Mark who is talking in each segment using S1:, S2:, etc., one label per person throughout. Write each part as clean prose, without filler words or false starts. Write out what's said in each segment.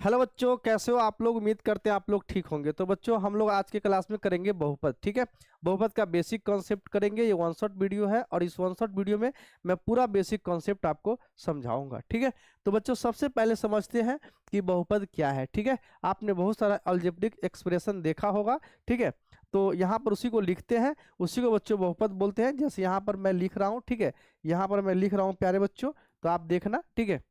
S1: Hello बच्चों, कैसे हो आप लोग। उम्मीद करते हैं आप लोग ठीक होंगे। तो बच्चों, हम लोग आज के क्लास में करेंगे बहुपद। ठीक है, बहुपद का बेसिक कॉन्सेप्ट करेंगे। ये वन शॉट वीडियो है और इस वन शॉट वीडियो में मैं पूरा बेसिक कॉन्सेप्ट आपको समझाऊंगा। ठीक है, तो बच्चों सबसे पहले समझते हैं कि बहुपद क्या है। ठीक है, आपने बहुत सारा अलजेब्रिक एक्सप्रेशन देखा होगा। ठीक है, तो यहाँ पर उसी को लिखते हैं, उसी को बच्चों बहुपद बोलते हैं। जैसे यहाँ पर मैं लिख रहा हूँ, ठीक है, यहाँ पर मैं लिख रहा हूँ प्यारे बच्चों, तो आप देखना। ठीक है,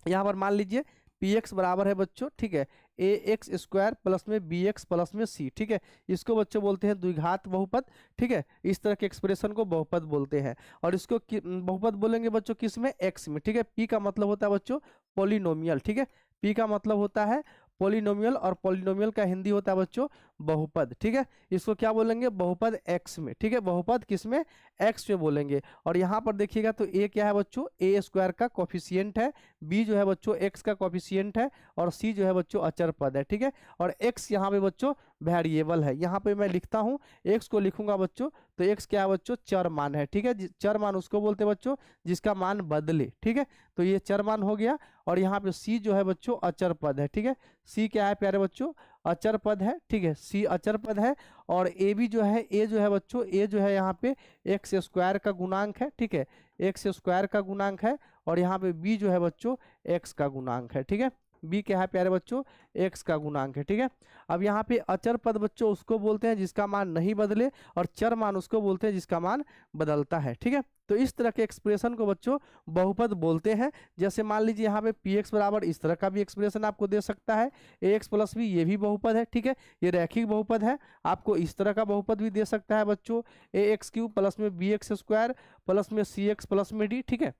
S1: यहाँ पर मान लीजिए पी एक्स बराबर है बच्चों, ठीक है, ए एक्स स्क्वायर प्लस में बी एक्स प्लस में सी। ठीक है, इसको बच्चों बोलते हैं द्विघात बहुपद। ठीक है, इस तरह के एक्सप्रेशन को बहुपद बोलते हैं। और इसको बहुपद बोलेंगे बच्चों किस में, एक्स में। ठीक है, पी का मतलब होता है बच्चों पॉलिनोमियल। ठीक है, पी का मतलब होता है पॉलिनोमियल, और पॉलिनोमियल का हिंदी होता है बच्चों बहुपद। ठीक है, इसको क्या बोलेंगे, बहुपद एक्स में। ठीक है, बहुपद किस में, एक्स में बोलेंगे। और यहाँ पर देखिएगा तो ए क्या है बच्चों, ए स्क्वायर का कोफिशिएंट है, बी जो है बच्चों एक्स का कोफिशिएंट है, और सी जो है बच्चों अचर पद है। ठीक है, और एक्स यहाँ पे बच्चों वेरिएबल है। यहाँ पे मैं लिखता हूँ, एक्स को लिखूंगा बच्चों, तो एक्स क्या है बच्चों, चर मान है। ठीक है, चर मान उसको बोलते हैं बच्चों जिसका मान बदले। ठीक है, तो ये चर मान हो गया। और यहाँ पे सी जो है बच्चों अचर पद है। ठीक है, सी क्या है प्यारे बच्चों, अचर पद है। ठीक है, सी अचर पद है। और ए भी जो है, ए जो है बच्चों, ए जो है यहाँ पे एक्स स्क्वायर का गुणांक है। ठीक है, एक्स स्क्वायर का गुणांक है। और यहाँ पे बी जो है बच्चों एक्स का गुणांक है। ठीक है, बी क्या है प्यारे बच्चों, एक्स का गुणांक है। ठीक है, अब यहाँ पे अचर पद बच्चों उसको बोलते हैं जिसका मान नहीं बदले, और चर मान उसको बोलते हैं जिसका मान बदलता है। ठीक है, तो इस तरह के एक्सप्रेशन को बच्चों बहुपद बोलते हैं। जैसे मान लीजिए यहाँ पे पी एक्स बराबर, इस तरह का भी एक्सप्रेशन आपको दे सकता है, ए एक्स प्लस बी, ये भी बहुपद है। ठीक है, ये रैखिक बहुपद है। आपको इस तरह का बहुपद भी दे सकता है बच्चों, ए एक्स क्यूब प्लस में बी एक्स स्क्वायर प्लस में सी एक्स प्लस में डी। ठीक है,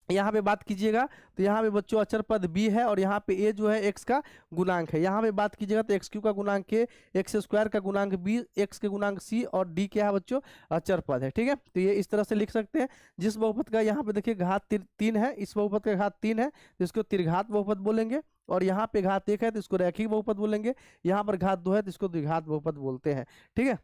S1: यहाँ पे बात कीजिएगा तो यहाँ पे बच्चों अचर पद b है, और यहाँ पे a जो है x का गुणांक है। यहाँ पे बात कीजिएगा तो एक्स क्यू का गुणांक a, एक्स स्क्वायर का गुणांक b, x के गुणांक c, और d क्या है बच्चों, अचर पद है। ठीक है, तो ये इस तरह से लिख सकते हैं। जिस बहुपद का यहाँ पे देखिए घात तीन है, इस बहुपद का घात 3 है तो इसको त्रिघात बहुपद बोलेंगे। और यहाँ पे घात 1 है तो इसको रैखिक बहुपद बोलेंगे। यहाँ पर घात 2 है तो इसको द्विघात बहुपद बोलते हैं। ठीक है,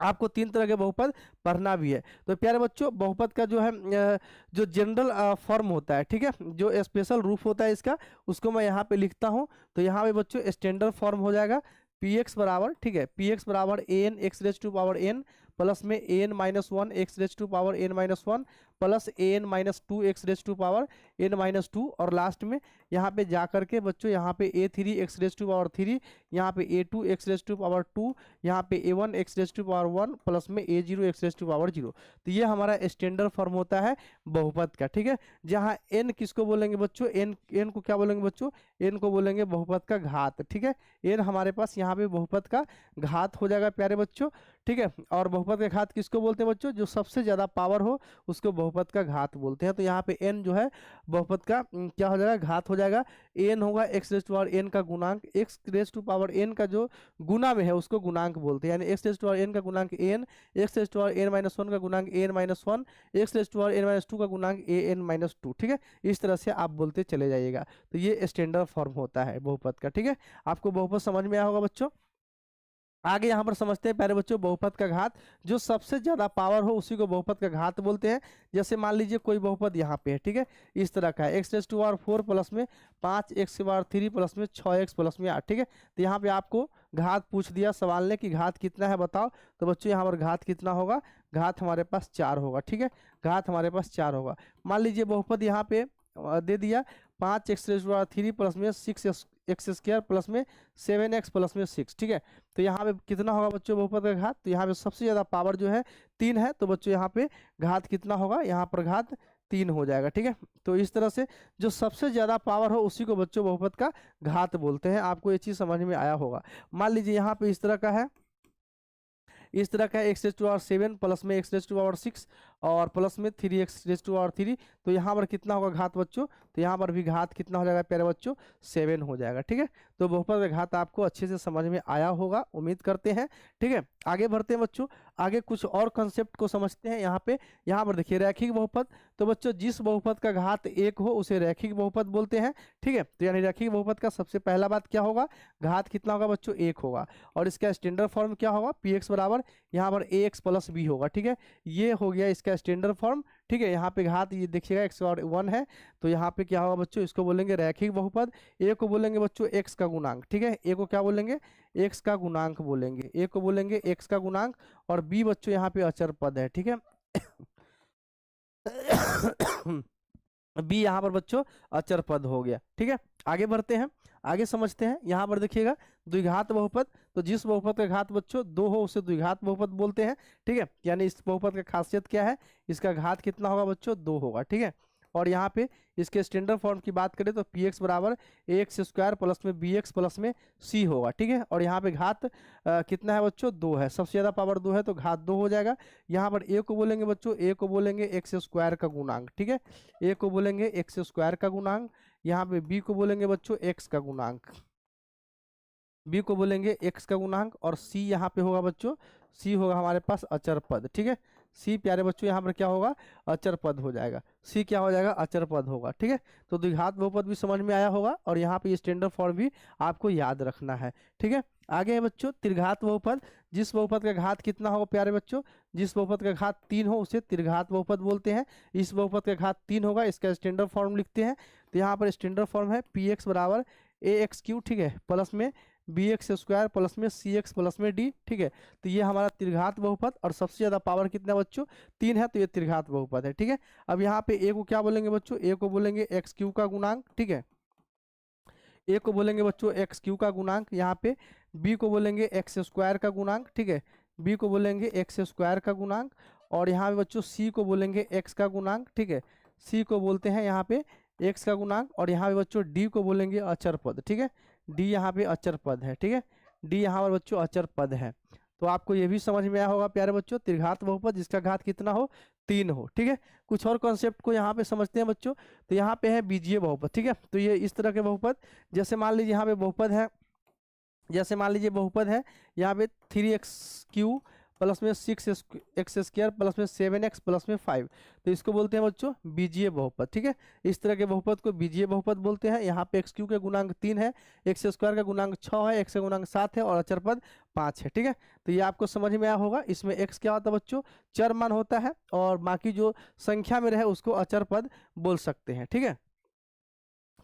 S1: आपको 3 तरह के बहुपद पढ़ना भी है। तो प्यारे बच्चों, बहुपद का जो है जो जनरल फॉर्म होता है, ठीक है, जो स्पेशल रूप होता है इसका, उसको मैं यहाँ पे लिखता हूँ। तो यहाँ पे बच्चों स्टैंडर्ड फॉर्म हो जाएगा पी एक्स बराबर, ठीक है, पी एक्स बराबर a n x raise to power n plus में a n minus one x raise to power n minus one plus a n minus two x raise to power n minus two. और last में यहाँ पे जा करके बच्चों यहाँ पे a three x raise to power three, यहाँ पे a two x raise to power two, यहाँ पे a one x raise to power one plus में a zero x raise to power zero. तो ये हमारा स्टैंडर्ड फॉर्म होता है बहुपद का। ठीक है, जहाँ एन किसको बोलेंगे बच्चों, एन एन को क्या बोलेंगे बच्चों, एन को बोलेंगे बहुपद का घात। ठीक है, एन हमारे पास यहाँ पे बहुपद का घात हो जाएगा प्यारे बच्चों। ठीक है, और बहुपद का घात किसको बोलते हैं बच्चों, जो सबसे ज्यादा पावर हो उसको बहुपद का घात बोलते हैं। तो यहाँ पे एन जो है बहुपद का क्या हो जाएगा, घात हो जाएगा। एन होगा x raise to power n का गुणांक, x raise to power n का जो गुना में है उसको गुणांक बोलते हैं। यानी x raise to power n का गुणांक n, x raise to power n minus one का गुणांक n minus one, x raise to power n minus two का गुणांक ए एन माइनस टू। ठीक है, इस तरह से आप बोलते चले जाइएगा। तो ये स्टैंडर्ड फॉर्म होता है बहुपद का। ठीक है, आपको बहुपद समझ में आया होगा बच्चों। आगे यहाँ पर समझते हैं प्यारे बच्चों बहुपद का घात, जो सबसे ज्यादा पावर हो उसी को बहुपद का घात बोलते हैं। जैसे मान लीजिए कोई बहुपद यहाँ पे है, ठीक है, इस तरह का है, x raise to power four plus में पाँच एक्स की पावर थ्री प्लस में छः एक्स प्लस में आठ। ठीक है, तो यहाँ पे आपको घात पूछ दिया सवाल ने कि घात कितना है बताओ, तो बच्चों यहाँ पर घात कितना होगा, घात हमारे पास चार होगा। ठीक है, घात हमारे पास चार होगा। मान लीजिए बहुपद यहाँ पे दे दिया पाँच x raise to power three plus में सिक्स एक्स स्क्वायर प्लस में सेवन एक्स प्लस में सिक्स। ठीक है, तो यहाँ पे कितना होगा बच्चों बहुपद का घात, तो यहाँ पे सबसे ज्यादा पावर जो है तीन है, तो बच्चों यहाँ पे घात कितना होगा, यहाँ पर घात तीन हो जाएगा। ठीक है, तो इस तरह से जो सबसे ज्यादा पावर हो उसी को बच्चों बहुपद का घात बोलते हैं। आपको ये चीज समझ में आया होगा। मान लीजिए यहाँ पे इस तरह का है, इस तरह का x raise to power seven plus में x raise to power six और प्लस में three x raise to power three. तो यहाँ पर कितना होगा घात बच्चों, तो यहाँ पर भी घात कितना हो जाएगा प्यारे बच्चों, सेवन हो जाएगा। ठीक है, तो बहुपद का घात आपको अच्छे से समझ में आया होगा, उम्मीद करते हैं। ठीक है, आगे बढ़ते हैं बच्चों, आगे कुछ और कंसेप्ट को समझते हैं। यहाँ पर देखिए रैखिक बहुपद, तो बच्चों जिस बहुपद का घात एक हो उसे रैखिक बहुपद बोलते हैं। ठीक है, तो यानी रैखिक बहुपद का सबसे पहला बात क्या होगा, घात कितना होगा बच्चों, एक होगा। और इसका स्टैंडर्ड फॉर्म क्या होगा, पी एक्स बराबर यहाँ पर ए एक्स प्लस बी होगा। ठीक है, ये हो गया इसका इसका स्टैंडर्ड फॉर्म, ठीक है। यहाँ पे घात ये देखिएगा एक्स और 1 है, तो यहाँ पे क्या होगा बच्चों, इसको बोलेंगे रैखिक बहुपद। ए को बोलेंगे बच्चों एक्स का गुणांक, ठीक है। ए को क्या बोलेंगे, एक्स का गुणांक बोलेंगे, ए को बोलेंगे एक्स का गुणांक। और बी बच्चों यहाँ पे अचर पद है, ठीक है। बी यहाँ पर बच्चों अचर पद हो गया, ठीक है। आगे बढ़ते हैं, आगे समझते हैं। यहाँ पर देखिएगा द्विघात बहुपद, तो जिस बहुपद का घात बच्चों 2 हो उसे द्विघात बहुपद बोलते हैं, ठीक है। यानी इस बहुपद का खासियत क्या है, इसका घात कितना होगा बच्चों, 2 होगा, ठीक है। और यहाँ पे इसके स्टैंडर्ड फॉर्म की बात करें तो पी एक्स बराबर ए एक्स स्क्वायर प्लस में बी एक्स प्लस में सी होगा, ठीक है। और यहाँ पे घात कितना है बच्चों, 2 है, सबसे ज़्यादा पावर 2 है तो घात 2 हो जाएगा। यहाँ पर ए को बोलेंगे बच्चों, ए को बोलेंगे एक्स स्क्वायर का गुणांक, ठीक है। ए को बोलेंगे एक्स स्क्वायर का गुणांक। यहाँ पे बी को बोलेंगे बच्चों एक्स का गुणांक, बी को बोलेंगे एक्स का गुणांक। और सी यहाँ पे होगा बच्चों, सी होगा हमारे पास अचर पद, ठीक है। सी प्यारे बच्चों यहाँ पर क्या होगा, अचर पद हो जाएगा, सी क्या हो जाएगा, अचर पद होगा, ठीक है। तो द्विघात बहुपद भी समझ में आया होगा, और यहाँ पे स्टैंडर्ड फॉर्म भी आपको याद रखना है, ठीक है। आगे है बच्चों त्रिघात बहुपद, जिस बहुपद का घात कितना होगा प्यारे बच्चों, जिस बहुपद का घात 3 हो उसे त्रिघात बहुपद बोलते हैं। इस बहुपद का घात 3 होगा, इसका स्टैंडर्ड फॉर्म लिखते हैं। तो यहाँ पर स्टैंडर्ड फॉर्म है पी एक्स बराबर ए एक्स क्यू, ठीक है, प्लस में बी एक्स स्क्वायर प्लस में सी एक्स प्लस में डी, ठीक है। तो ये हमारा त्रिघात बहुपद, और सबसे ज़्यादा पावर कितना बच्चों, 3 है, तो ये त्रिघात बहुपद है, ठीक है। अब यहाँ पे ए को क्या बोलेंगे बच्चों, ए को बोलेंगे एक्स क्यू का गुणांक, ठीक है। ए को बोलेंगे बच्चों एक्स क्यू का गुणांक। यहाँ पे बी को बोलेंगे एक्स स्क्वायर का गुणांक, ठीक है, बी को बोलेंगे एक्स स्क्वायर का गुणांक। और यहाँ पे बच्चों सी को बोलेंगे एक्स का गुणांक, ठीक है, सी को बोलते हैं यहाँ पे एक्स का गुणांक। और यहाँ पे बच्चों डी को बोलेंगे अचर पद, ठीक है, डी यहाँ पे अचर पद है, ठीक है, डी यहाँ पर बच्चों अचर पद है। तो आपको ये भी समझ में आया होगा प्यारे बच्चों, त्रिघात बहुपद जिसका घात कितना हो, 3 हो, ठीक है। कुछ और कॉन्सेप्ट को यहाँ पे समझते हैं बच्चों। तो यहाँ पे है बीजीय बहुपद, ठीक है। तो ये इस तरह के बहुपद, जैसे मान लीजिए यहाँ पे बहुपद है, जैसे मान लीजिए बहुपद है यहाँ पे 3x³ प्लस में 6x स्क्वायर प्लस में 7x प्लस में 5, तो इसको बोलते हैं बच्चों बीजीय बहुपद, ठीक है। इस तरह के बहुपद को बीजीय बहुपद बोलते हैं। यहाँ पे x³ के गुणांक 3 है, x स्क्वायर का गुणांक 6 है, x का गुणांक 7 है, और अचर पद 5 है, ठीक है। तो ये आपको समझ में आया होगा। इसमें x क्या होता है बच्चों, चर मान होता है, और बाकी जो संख्या में रहे उसको अचर पद बोल सकते हैं, ठीक है।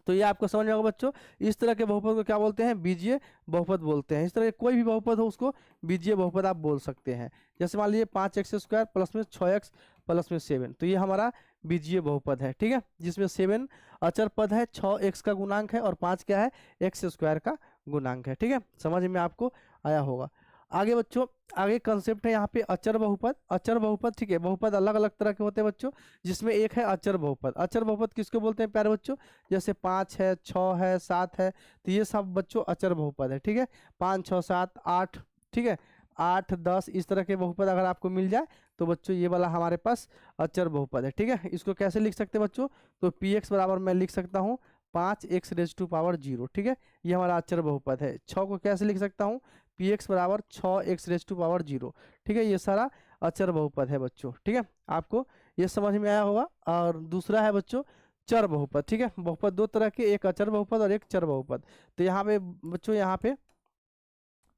S1: तो ये आपको समझ में होगा बच्चों। इस तरह के बहुपद को क्या बोलते हैं, बीजीय बहुपद बोलते हैं। इस तरह के कोई भी बहुपद हो उसको बीजीय बहुपद आप बोल सकते हैं। जैसे मान लीजिए 5x स्क्वायर प्लस में 6x प्लस में 7, तो ये हमारा बीजीय बहुपद है, ठीक है, जिसमें 7 अचर पद है, 6x का गुणांक है, और 5 क्या है, एक्स स्क्वायर का गुणांक है, ठीक है। समझ में आपको आया होगा। आगे बच्चों, आगे कंसेप्ट है यहाँ पे अचर बहुपद। अचर बहुपद, ठीक है, बहुपद अलग अलग तरह के होते हैं बच्चों, जिसमें एक है अचर बहुपद। अचर बहुपद किसको बोलते हैं प्यारे बच्चों, जैसे 5 है, 6 है, 7 है, तो ये सब बच्चों अचर बहुपद है, ठीक है। 5 6 7 8, ठीक है, 8 10 इस तरह के बहुपद अगर आपको मिल जाए तो बच्चों ये वाला हमारे पास अचर बहुपद है, ठीक है। इसको कैसे लिख सकते हैं बच्चों, तो पी एक्स बराबर मैं लिख सकता हूँ 5x⁻�0, ठीक है, ये हमारा अचर बहुपद है। 6 को कैसे लिख सकता हूँ, पी एक्स बराबर 6x⁻0, ठीक है, ये सारा अचर बहुपद है बच्चों, ठीक है। आपको ये समझ में आया होगा। और दूसरा है बच्चों चर बहुपद, ठीक है। बहुपद दो तरह के, एक अचर बहुपद और एक चर बहुपद। तो यहाँ पे बच्चों, यहाँ पे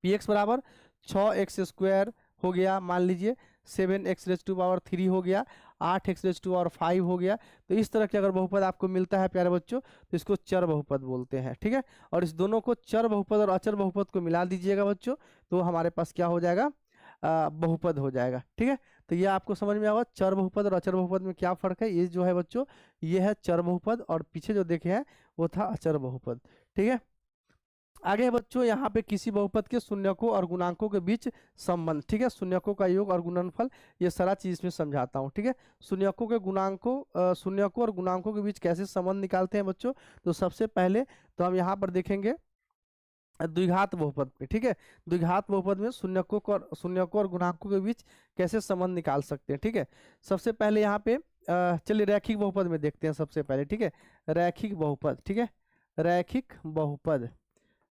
S1: पी एक्स बराबर 6x² हो गया, मान लीजिए 7x⁻³ हो गया, 8x⁻5 हो गया। तो इस तरह के अगर बहुपद आपको मिलता है प्यारे बच्चों तो इसको चर बहुपद बोलते हैं, ठीक है। और इस दोनों को चर बहुपद और अचर बहुपद को मिला दीजिएगा बच्चों, तो हमारे पास क्या हो जाएगा, बहुपद हो जाएगा, ठीक है। तो ये आपको समझ में आएगा चर बहुपद और अचर बहुपद में क्या फर्क है। ये जो है बच्चों, ये है चर बहुपद, और पीछे जो देखे हैं वो था अचर बहुपद, ठीक है। आगे है बच्चों, यहाँ पे किसी बहुपद के शून्यकों और गुणांकों के बीच संबंध, ठीक है, शून्यकों का योग और गुणनफल, ये सारा चीज इसमें समझाता हूँ, ठीक है। शून्यकों के गुणांकों, शून्यकों और गुणांकों के बीच कैसे संबंध निकालते हैं बच्चों, तो सबसे पहले तो हम यहाँ पर देखेंगे द्विघात बहुपद पे, ठीक है। द्विघात बहुपद में शून्यकों और गुणांकों के बीच कैसे संबंध निकाल सकते हैं, ठीक है। सबसे पहले यहाँ पे चलिए रैखिक बहुपद में देखते हैं सबसे पहले, ठीक है। रैखिक बहुपद, ठीक है, रैखिक बहुपद,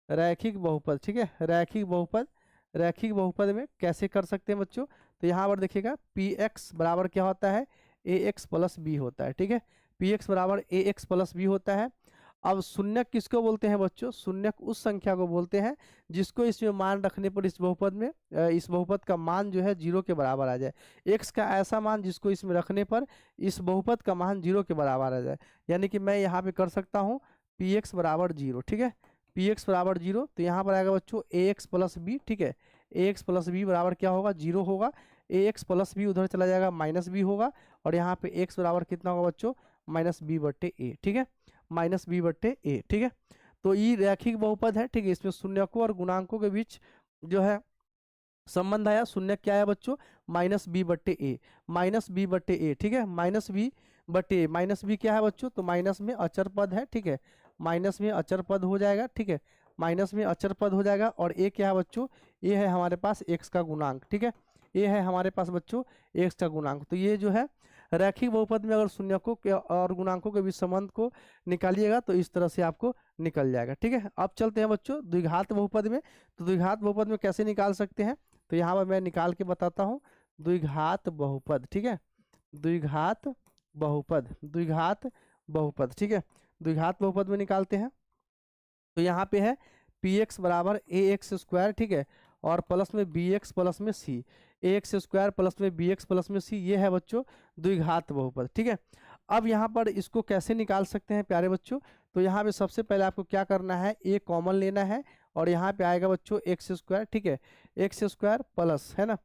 S1: रैखिक बहुपद, ठीक है, रैखिक बहुपद। रैखिक बहुपद में कैसे कर सकते हैं बच्चों, तो यहाँ पर देखिएगा पी एक्स बराबर क्या होता है, ए एक्स प्लस बी होता है, ठीक है। पी एक्स बराबर ए एक्स प्लस बी होता है। अब शून्यक किसको बोलते हैं बच्चों? शून्यक उस संख्या को बोलते हैं जिसको इसमें मान रखने पर इस बहुपद में इस बहुपद का मान जो है 0 के बराबर आ जाए। x का ऐसा मान जिसको इसमें रखने पर इस बहुपद का मान 0 के बराबर आ जाए। यानी कि मैं यहाँ पे कर सकता हूँ px बराबर 0, ठीक है, px बराबर 0। तो यहाँ पर आएगा बच्चों ax प्लस बी, ठीक है, ax प्लस बी बराबर क्या होगा? 0 होगा। ax प्लस बी उधर चला जाएगा, माइनस बी होगा, और यहाँ पे x बराबर कितना होगा बच्चों? माइनस बी बट्टे ए, ठीक है, माइनस बी बट्टे ए, ठीक है। तो ये रैखिक बहुपद है, ठीक है। इसमें शून्यकों और गुणांकों के बीच जो है संबंध आया, शून्य क्या है बच्चों? माइनस बी बट्टे ए, माइनस बी बट्टे ए, ठीक है, माइनस बी बट्टे ए। माइनस बी क्या है बच्चों? तो माइनस में अचर पद है, ठीक है, माइनस में अचर पद हो जाएगा, ठीक है, माइनस में अचर पद हो जाएगा। और ए क्या है बच्चों? ये है हमारे पास एक्स का गुणांक, ठीक है, ये है हमारे पास बच्चों एक्स का गुणांक। तो ये जो है रैखिक बहुपद में अगर शून्यकों के और गुणांकों के बीच संबंध को निकालिएगा तो इस तरह से आपको निकल जाएगा, ठीक है। अब चलते हैं बच्चों द्विघात बहुपद में। तो द्विघात बहुपद में कैसे निकाल सकते हैं? तो यहाँ पर मैं निकाल के बताता हूँ। द्विघात बहुपद, ठीक है, द्विघात बहुपद, द्विघात बहुपद, ठीक है, द्विघात बहुपद में निकालते हैं। तो यहाँ पे है पी एक्स बराबर ए एक्स स्क्वायर, ठीक है, और प्लस में बी एक्स प्लस में सी, ए एक्स स्क्वायर प्लस में बी एक्स प्लस में सी, ये है बच्चों द्विघात बहुपद, ठीक है। अब यहाँ पर इसको कैसे निकाल सकते हैं प्यारे बच्चों? तो यहाँ पे सबसे पहले आपको क्या करना है, ए कॉमन लेना है, और यहाँ पे आएगा बच्चों एक्स स्क्वायर, ठीक है, एक्स स्क्वायर प्लस, है ना,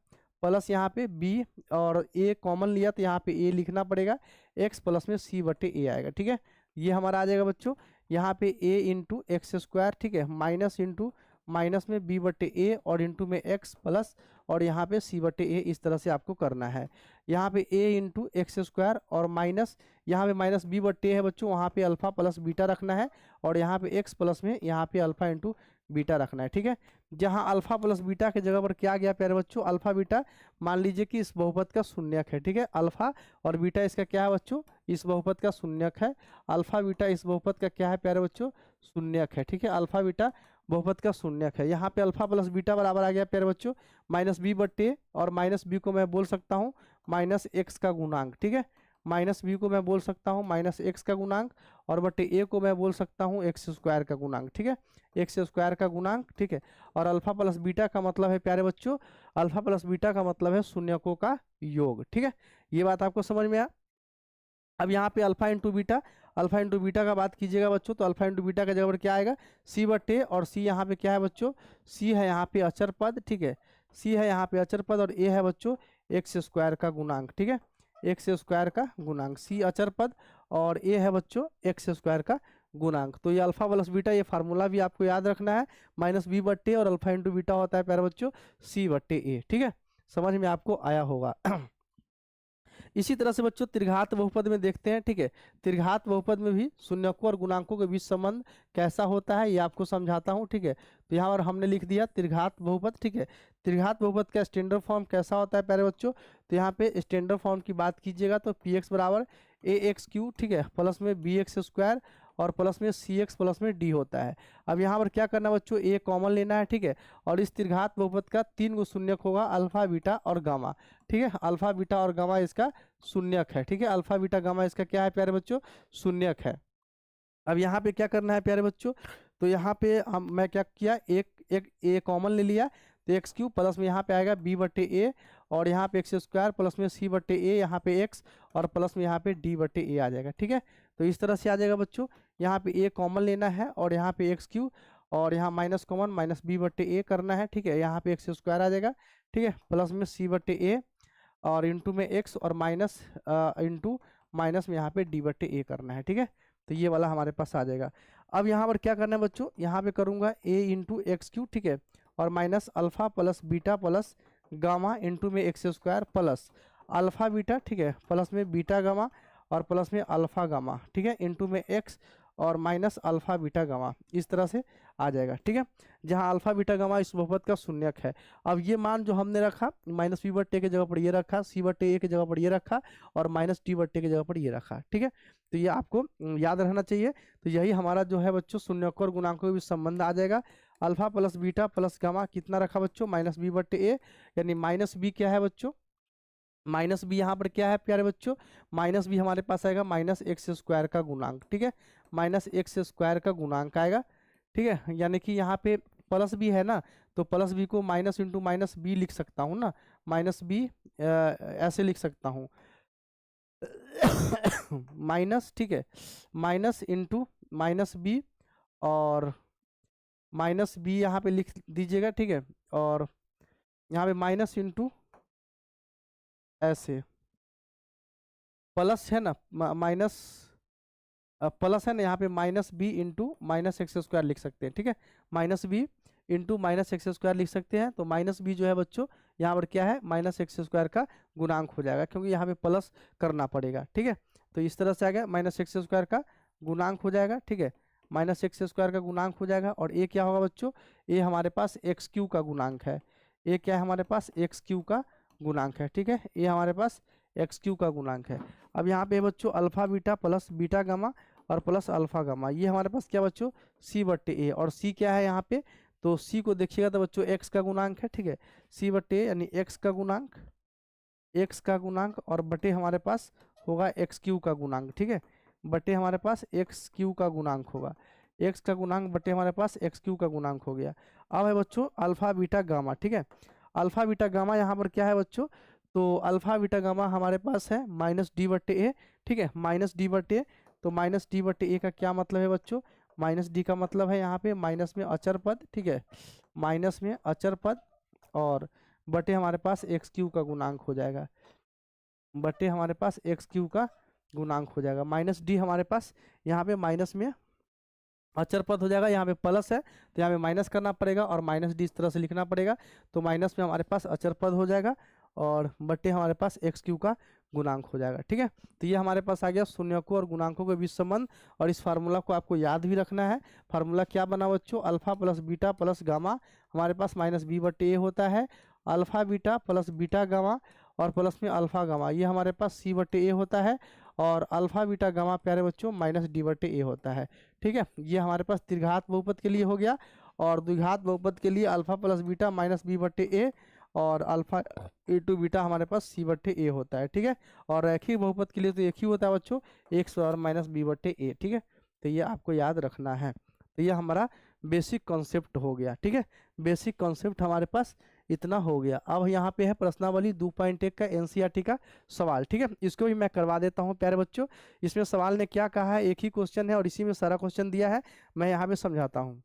S1: प्लस यहाँ पे बी, और ए कॉमन लिया तो यहाँ पे ए लिखना पड़ेगा, एक्स प्लस में सी बटे ए आएगा, ठीक है। ये हमारा आ जाएगा बच्चों यहाँ पे a इंटू एक्स स्क्वायर, ठीक है, माइनस इंटू माइनस में b बटे ए, और इंटू में x प्लस, और यहाँ पे c बटे ए, इस तरह से आपको करना है। यहाँ पे a इंटू एक्स स्क्वायर और माइनस, यहाँ पे माइनस b बटे है बच्चों, वहाँ पे अल्फा प्लस बीटा रखना है, और यहाँ पे x प्लस में यहाँ पे अल्फा इंटू बीटा रखना है, ठीक है। जहाँ अल्फा प्लस बीटा की जगह पर क्या गया प्यारे बच्चों? Alpha beta. मान लीजिए कि इस बहुपद का शून्यक है, ठीक है, अल्फा और बीटा इसका क्या है बच्चों? इस बहुपद का शून्यक है। अल्फा बीटा इस बहुपद का क्या है प्यारे बच्चों? शून्यक है, ठीक है, अल्फा बीटा बहुपद का शून्यक है। यहाँ पे अल्फा प्लस बीटा बराबर आ गया प्यारे बच्चों माइनस बी बट्टे, और माइनस बी को मैं बोल सकता हूँ माइनस एक्स का गुणांक, ठीक है, माइनस बी को मैं बोल सकता हूँ माइनस एक्स का गुणांक, और बटे ए को मैं बोल सकता हूँ एक्स स्क्वायर का गुणांक, ठीक है, एक्स स्क्वायर का गुणांक, ठीक है। और अल्फा प्लस बीटा का मतलब है प्यारे बच्चों, अल्फा प्लस बीटा का मतलब है शून्यकों का योग, ठीक है। ये बात आपको समझ में आया? अब यहाँ पे alpha into beta, alpha into beta का बात कीजिएगा बच्चों, तो अल्फा इंटू बीटा का जगह पर क्या आएगा? सी बटे, और सी यहाँ पे क्या है बच्चों? सी है यहाँ पे अचर पद, ठीक है, सी है यहाँ पे अचर पद, और ए है बच्चों एक्स स्क्वायर का गुणांक, ठीक है, एक्स स्क्वायर का गुणांक, सी अचर पद और ए है बच्चों एक्स स्क्वायर का गुणांक। तो ये अल्फा प्लस बीटा, ये फार्मूला भी आपको याद रखना है, माइनस बी बट्टे और अल्फा इंटू बीटा होता है प्यारे बच्चों सी बट्टे ए, ठीक है, समझ में आपको आया होगा। इसी तरह से बच्चों त्रिघात बहुपद में देखते हैं, ठीक है, त्रिघात बहुपद में भी शून्यकों और गुणांकों के बीच संबंध कैसा होता है ये आपको समझाता हूँ, ठीक है। तो यहाँ पर हमने लिख दिया त्रिघात बहुपद, ठीक है। त्रिघात बहुपद का स्टैंडर्ड फॉर्म कैसा होता है प्यारे बच्चों? तो यहाँ पे स्टैंडर्ड फॉर्म की बात कीजिएगा तो पी एक्स बराबर ए एक्स क्यू, ठीक है, प्लस में बी एक्स स्क्वायर और प्लस में सी एक्स प्लस में डी होता है। अब यहाँ पर क्या करना बच्चों? ए कॉमन लेना है, ठीक है, और इस त्रिघात बहुपद का 3 गो शून्यक होगा, अल्फा बीटा और गामा, ठीक है, अल्फा बीटा और गामा इसका शून्यक है, ठीक है, अल्फा बीटा गामा इसका क्या है प्यारे बच्चों? शून्यक है। अब यहाँ पे क्या करना है प्यारे बच्चों? तो यहाँ पे मैं क्या किया, एक ए कॉमन ले लिया, तो एक्स क्यू प्लस में यहाँ पे आएगा बी बटे ए, और यहाँ पे एक्स स्क्वायर प्लस में सी बटे ए, यहाँ पे एक्स और प्लस में यहाँ पे डी बटे ए आ जाएगा, ठीक है। तो इस तरह से आ जाएगा बच्चों, यहाँ पे ए कॉमन लेना है और यहाँ पे एक्स क्यू, और यहाँ माइनस कॉमन माइनस बी बटे ए करना है, ठीक है, यहाँ पे एक्स स्क्वायर आ जाएगा, ठीक है, प्लस में सी बटे ए और इंटू में एक्स और माइनस इंटू माइनस में यहाँ पे डी बटे ए करना है, ठीक है। तो ये वाला हमारे पास आ जाएगा। अब यहाँ पर क्या करना है बच्चों? यहाँ पे करूँगा ए इंटू एक्स क्यू, ठीक है, और minus alpha plus beta plus gamma into में x square plus alpha beta, ठीक है, प्लस में बीटा गामा और प्लस में अल्फा गामा, ठीक है, इंटू में एक्स और माइनस अल्फा बीटा गामा, इस तरह से आ जाएगा, ठीक है, जहाँ अल्फा बीटा गामा इस बहुपद का शून्यक है। अब ये मान जो हमने रखा माइनस बी बट्टे की जगह पर ये रखा, सी बट्टे ए की जगह पर ये रखा, और माइनस डी बट्टे की जगह पर ये रखा, ठीक है। तो ये आपको याद रहना चाहिए। तो यही हमारा जो है बच्चों शून्यकों और गुणांकों के बीच संबंध आ जाएगा। Alpha plus beta plus gamma कितना रखा बच्चों? माइनस बी बट्टे ए, यानी माइनस बी क्या है बच्चों? माइनस बी यहाँ पर क्या है प्यारे बच्चों, माइनस बी हमारे पास आएगा माइनस एक्स स्क्वायर का गुणांक, ठीक है, माइनस एक्स स्क्वायर का गुणांक आएगा, ठीक है। यानी कि यहाँ पे प्लस बी है ना, तो प्लस बी को माइनस इंटू माइनस बी लिख सकता हूँ ना, माइनस बी ऐसे लिख सकता हूँ माइनस, ठीक है, माइनस इंटू माइनस बी, और माइनस बी यहाँ पे लिख दीजिएगा, ठीक है, और यहाँ पे माइनस इंटू ऐसे प्लस है ना, माइनस प्लस है ना, यहाँ पे minus b into minus x square लिख सकते हैं, ठीक है, minus b into minus x square लिख सकते हैं। तो माइनस बी जो है बच्चों यहाँ पर क्या है, माइनस एक्स स्क्वायर का गुणांक हो जाएगा, क्योंकि यहाँ पे प्लस करना पड़ेगा, ठीक है। तो इस तरह से आ गया, माइनस एक्स स्क्वायर का गुणांक हो जाएगा, ठीक है, माइनस एक्स स्क्वायर का गुणांक हो जाएगा। और ए क्या होगा बच्चों, ए हमारे पास एक्स क्यू का गुणांक है, ए क्या है हमारे पास, एक्स क्यू का गुणांक है, ठीक है, ये हमारे पास एक्स क्यू का गुणांक है। अब यहाँ पे बच्चों alpha beta plus beta gamma और प्लस अल्फा गामा, ये हमारे पास क्या बच्चों, सी बट्टे ए, और सी क्या है यहाँ पे, तो सी को देखिएगा तो बच्चों एक्स का गुणांक है, ठीक है, सी बट्टे ए यानी एक्स का गुणांक, एक्स का गुणांक, और बटे हमारे पास होगा एक्स क्यू का गुणांक, ठीक है, बटे हमारे पास एक्स क्यू का गुणांक होगा, एक्स का गुणांक बटे हमारे पास एक्स क्यू का गुणांक हो गया। अब है बच्चों अल्फा बीटा गामा, ठीक है, अल्फा बीटा गामा यहाँ पर क्या है बच्चों, तो अल्फा बीटा गामा हमारे पास है माइनस डी बट्टे ए, ठीक है, माइनस डी बट्टे ए, तो माइनस डी बट्टे ए का क्या मतलब है बच्चों, माइनस डी का मतलब है यहाँ पे माइनस में अचर पद, ठीक है, माइनस में अचर पद, और बटे हमारे पास एक्स क्यू का गुणांक हो जाएगा, बटे हमारे पास एक्स क्यू का गुणांक हो जाएगा। माइनस डी हमारे पास यहाँ पे माइनस में अचर पद हो जाएगा, यहाँ पे प्लस है तो यहाँ पे माइनस करना पड़ेगा, और माइनस डी इस तरह से लिखना पड़ेगा, तो माइनस में हमारे पास अचर पद हो जाएगा, और बट्टे हमारे पास एक्स क्यू का गुणांक हो जाएगा, ठीक है। तो ये हमारे पास आ गया शून्यकों और गुणांकों के बीच संबंध, और इस फार्मूला को आपको याद भी रखना है। फार्मूला क्या बना बच्चों, alpha plus beta plus gamma हमारे पास माइनस बी बट्टे ए होता है, alpha beta plus beta gamma और प्लस में अल्फा गामा ये हमारे पास सी बट्टे ए होता है, और अल्फा बीटा गामा प्यारे बच्चों माइनस डी बट्टे ए होता है, ठीक है। ये हमारे पास त्रिघात बहुपद के लिए हो गया, और द्विघात बहुपद के लिए alpha plus beta minus b बट्टे ए और अल्फा ए टू बीटा हमारे पास सी बट्टे ए होता है, ठीक है। और रैखिक बहुपद के लिए तो एक ही होता है बच्चों, एक्स और माइनस बी बट्टे ए, ठीक है। तो ये आपको याद रखना है। तो ये हमारा बेसिक कॉन्सेप्ट हो गया, ठीक है, बेसिक कॉन्सेप्ट हमारे पास इतना हो गया। अब यहाँ पे है प्रश्नावली 2.1 का एनसीईआरटी का सवाल, ठीक है, इसको भी मैं करवा देता हूँ प्यारे बच्चों। इसमें सवाल ने क्या कहा है, एक ही क्वेश्चन है और इसी में सारा क्वेश्चन दिया है, मैं यहाँ पे समझाता हूँ।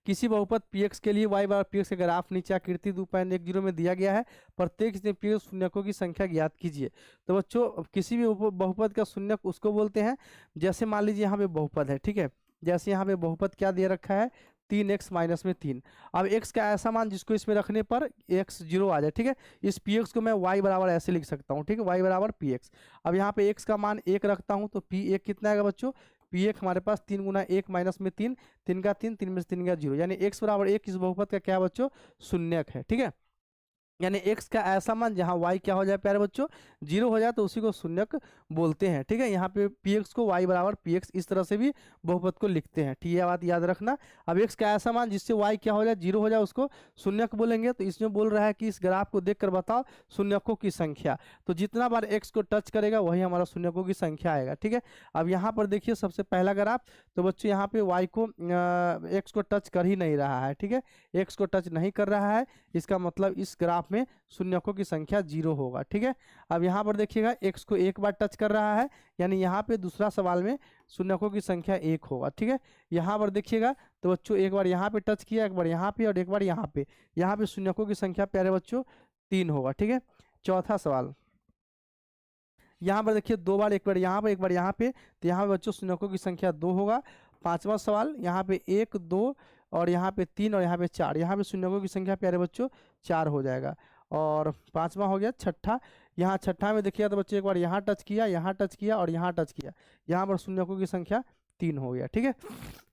S1: किसी बहुपद px के लिए y बराबर px का ग्राफ नीचे आकृति 2.10 में दिया गया है, प्रत्येक px शून्यकों की संख्या ज्ञात कीजिए। तो बच्चों किसी भी बहुपद का शून्यक उसको बोलते हैं, जैसे मान लीजिए यहाँ पे बहुपद है, ठीक है, जैसे यहाँ पे बहुपद क्या दे रखा है, 3x माइनस में 3। अब x का ऐसा मान जिसको इसमें रखने पर x 0 आ जाए, ठीक है, इस px को मैं y बराबर ऐसे लिख सकता हूँ, ठीक है, y बराबर px। अब यहाँ पे x का मान 1 रखता हूँ तो p1 कितना आएगा बच्चों, p1 हमारे पास 3 गुना 1 माइनस में 3, 3 का 3, 3 में से 3 का 0, यानी x बराबर 1 इस बहुपद का क्या है बच्चों, शून्यक है, ठीक है। यानी x का ऐसा मान जहाँ y क्या हो जाए प्यारे बच्चों, 0 हो जाए तो उसी को शून्यक बोलते हैं, ठीक है। यहाँ पे px को y बराबर px इस तरह से भी बहुपद को लिखते हैं, ठीक है, बात याद रखना। अब x का ऐसा मान जिससे y क्या हो जाए, 0 हो जाए उसको शून्यक बोलेंगे। तो इसमें बोल रहा है कि इस ग्राफ को देखकर बताओ शून्यकों की संख्या, तो जितना बार x को टच करेगा वही हमारा शून्यकों की संख्या आएगा, ठीक है। अब यहाँ पर देखिए सबसे पहला ग्राफ, तो बच्चों यहाँ पे y को x को टच कर ही नहीं रहा है, ठीक है, x को टच नहीं कर रहा है, इसका मतलब इस ग्राफ में शून्यकों की संख्या 0 होगा, ठीक है। अब यहाँ पर देखिएगा x को एक बार टच कर रहा है, यानी यहाँ पे दूसरा सवाल में शून्यकों की संख्या 1 होगा, ठीक है। यहाँ पर देखिएगा तो बच्चों एक बार यहाँ पे टच किया, एक बार यहाँ पे और एक बार यहाँ पे शून्यकों की संख्या प्यारे बच्चों 3 होगा, ठीक है। चौथा सवाल यहाँ पर देखिए 2 बार, एक बार यहाँ पे एक बार यहाँ पे, तो यहाँ पे बच्चों शून्यकों की संख्या 2 होगा। पांचवा सवाल यहाँ पे 1 2 और यहाँ पे 3 और यहाँ पे 4, यहाँ पे शून्यकों की संख्या प्यारे बच्चों 4 हो जाएगा। और पांचवा हो गया छठा, यहाँ छठा में देखिए तो बच्चों एक बार यहाँ टच किया, यहाँ टच किया और यहाँ टच किया, यहाँ पर शून्यकों की संख्या 3 हो गया, ठीक है।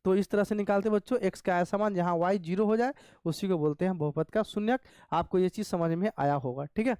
S1: तो इस तरह से निकालते बच्चों x का ऐसा मान जहाँ y 0 हो जाए उसी को बोलते हैं बहुपद का शून्यक। आपको ये चीज़ समझ में आया होगा, ठीक है।